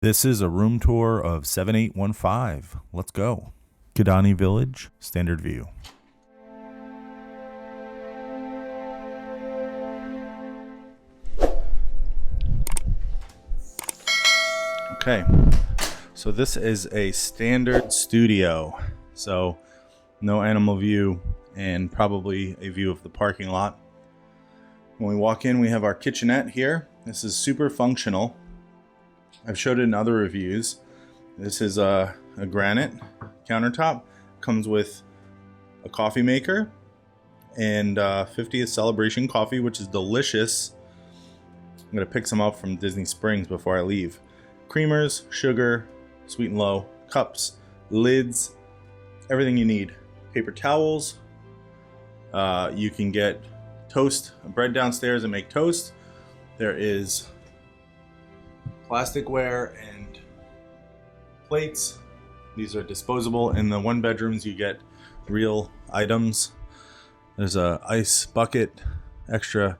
This is a room tour of 7815. Let's go. Kidani Village, standard view. Okay, so this is a standard studio. So no animal view and probably a view of the parking lot. When we walk in, we have our kitchenette here. This is super functional. I've showed it in other reviews. This is a granite countertop. Comes with a coffee maker and 50th celebration coffee, which is delicious. I'm gonna pick some up from Disney Springs before I leave. Creamers, sugar, sweet and low, cups, lids, everything you need. Paper towels. You can get toast, bread downstairs and make toast. There is plasticware and plates. These are disposable. In the one bedrooms you get real items. There's a ice bucket, extra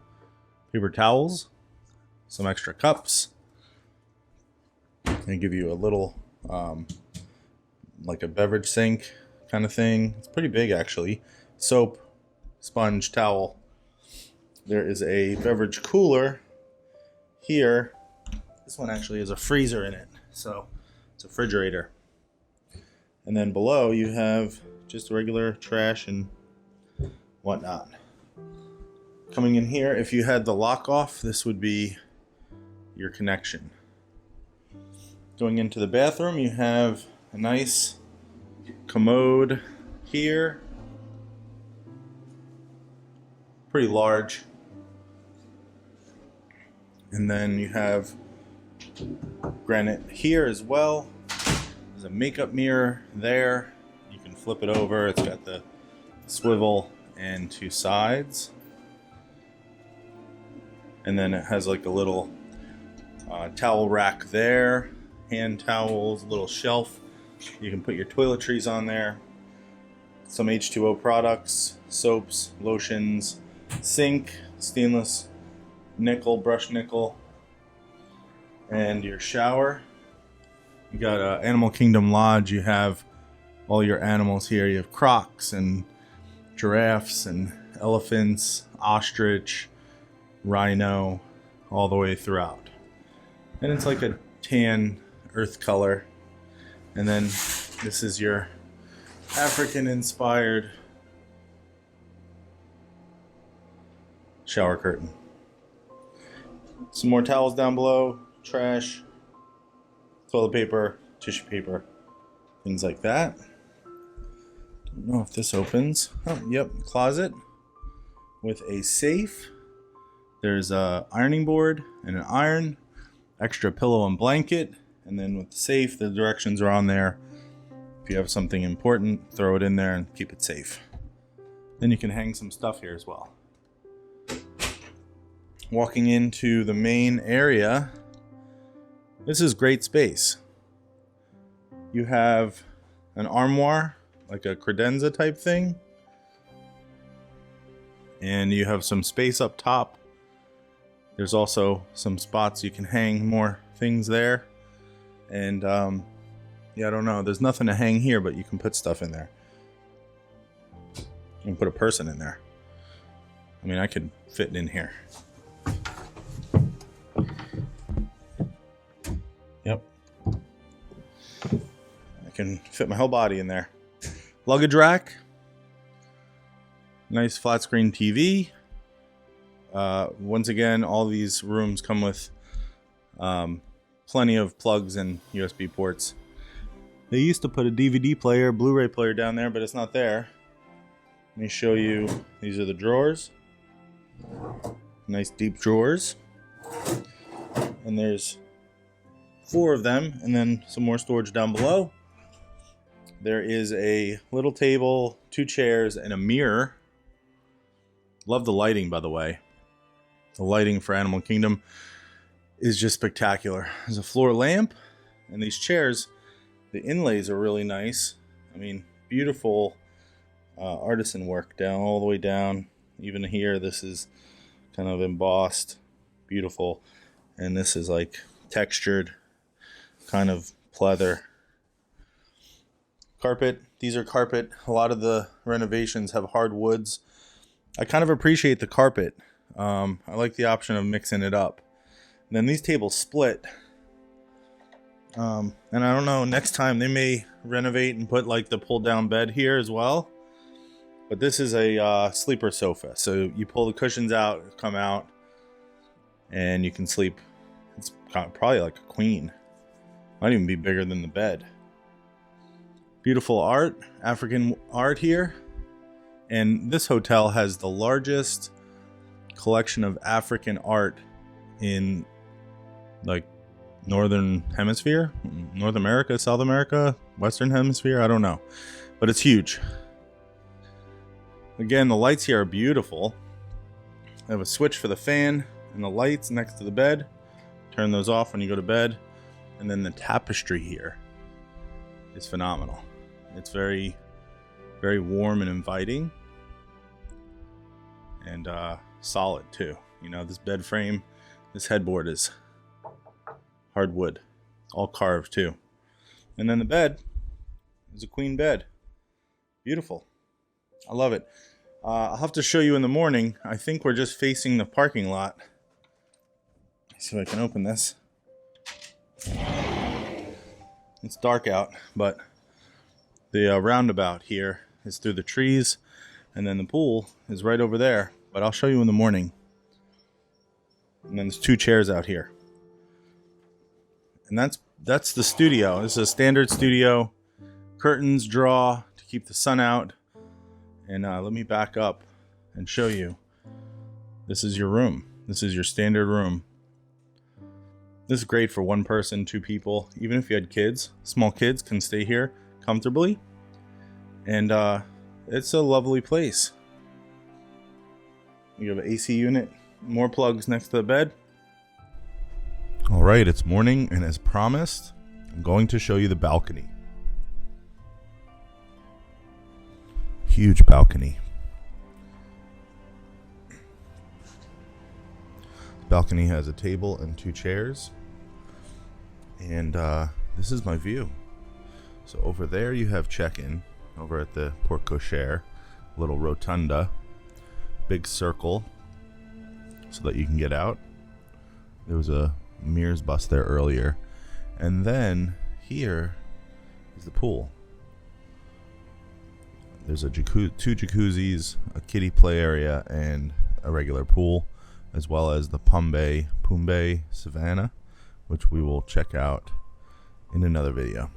paper towels, some extra cups. They give you a little like a beverage sink kind of thing. It's pretty big actually. Soap, sponge, towel. There is a beverage cooler here. This one actually has a freezer in it, so it's a refrigerator. And then below you have just regular trash and whatnot. Coming in here, if you had the lock off, this would be your connection. Going into the bathroom, you have a nice commode here. Pretty large. And then you have granite here as well. There's a makeup mirror there. You can flip it over. It's got the swivel and two sides. And then it has like a little towel rack there. Hand towels, little shelf. You can put your toiletries on there. Some H2O products, soaps, lotions, sink, stainless nickel, brushed nickel, and your shower. You got Animal Kingdom Lodge. You have all your animals here. You have crocs and giraffes and elephants, ostrich, rhino, all the way throughout. And it's like a tan earth color. And then this is your African inspired shower curtain. Some more towels down below, trash, toilet paper, tissue paper, things like that. Don't know if this opens. Oh, yep, closet with a safe. There's a ironing board and an iron, extra pillow and blanket, and then with the safe, the directions are on there. If you have something important, throw it in there and keep it safe. Then you can hang some stuff here as well. Walking into the main area, this is great space. You have an armoire, like a credenza type thing. And you have some space up top. There's also some spots you can hang more things there. And yeah, I don't know. There's nothing to hang here, but you can put stuff in there. You can put a person in there. I mean, I could fit in here. Yep. I can fit my whole body in there. Luggage rack. Nice flat screen TV. Once again, all these rooms come with plenty of plugs and USB ports. They used to put a DVD player, Blu-ray player down there, but it's not there. Let me show you. These are the drawers. Nice deep drawers. And there's 4 of them, and then some more storage down below. There is a little table, 2 chairs, and a mirror. Love the lighting, by the way. The lighting for Animal Kingdom is just spectacular. There's a floor lamp, and these chairs, the inlays are really nice. I mean, beautiful artisan work down all the way down. Even here, this is kind of embossed, beautiful, and this is like textured kind of pleather. Carpet. These are carpet. A lot of the renovations have hard woods. I kind of appreciate the carpet. I like the option of mixing it up. And then these tables split. And I don't know, next time they may renovate and put like the pull down bed here as well. But this is a sleeper sofa. So you pull the cushions out, come out, and you can sleep. It's probably like a queen. Might even be bigger than the bed. Beautiful art, African art here. And this hotel has the largest collection of African art in like Northern Hemisphere, North America, South America, Western Hemisphere, I don't know. But it's huge. Again, the lights here are beautiful. I have a switch for the fan and the lights next to the bed. Turn those off when you go to bed. And then the tapestry here is phenomenal. It's very, very warm and inviting. And solid too. You know, this bed frame, this headboard is hardwood, all carved too. And then the bed is a queen bed. Beautiful. I love it. I'll have to show you in the morning. I think we're just facing the parking lot. Let's see if I can open this. It's dark out, but the roundabout here is through the trees, and then the pool is right over there. But I'll show you in the morning. And then there's 2 chairs out here. And that's the studio. This is a standard studio. Curtains draw to keep the sun out. And let me back up and show you. This is your room. This is your standard room. This is great for 1 person, 2 people. Even if you had kids, small kids can stay here comfortably. And it's a lovely place. You have an AC unit, more plugs next to the bed. All right, it's morning, and as promised, I'm going to show you the balcony. Huge balcony. The balcony has a table and 2 chairs. And this is my view. So over there you have check-in, over at the porte cochere, little rotunda, big circle so that you can get out. There was a Mears bus there earlier. And then here is the pool. There's a 2 jacuzzis, a kiddie play area, and a regular pool, as well as the Pumbe Savannah, which we will check out in another video.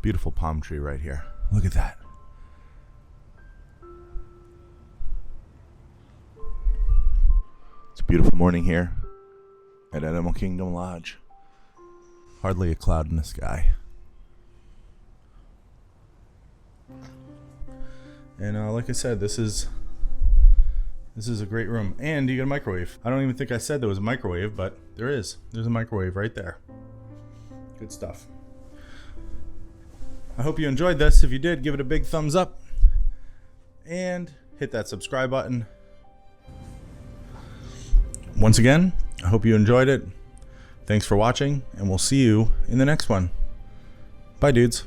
Beautiful palm tree right here. Look at that. It's a beautiful morning here at Animal Kingdom Lodge. Hardly a cloud in the sky. And like I said, this is a great room. And you get a microwave. I don't even think I said there was a microwave, but there is. There's a microwave right there. Good stuff. I hope you enjoyed this. If you did, give it a big thumbs up. And hit that subscribe button. Once again, I hope you enjoyed it. Thanks for watching, and we'll see you in the next one. Bye, dudes.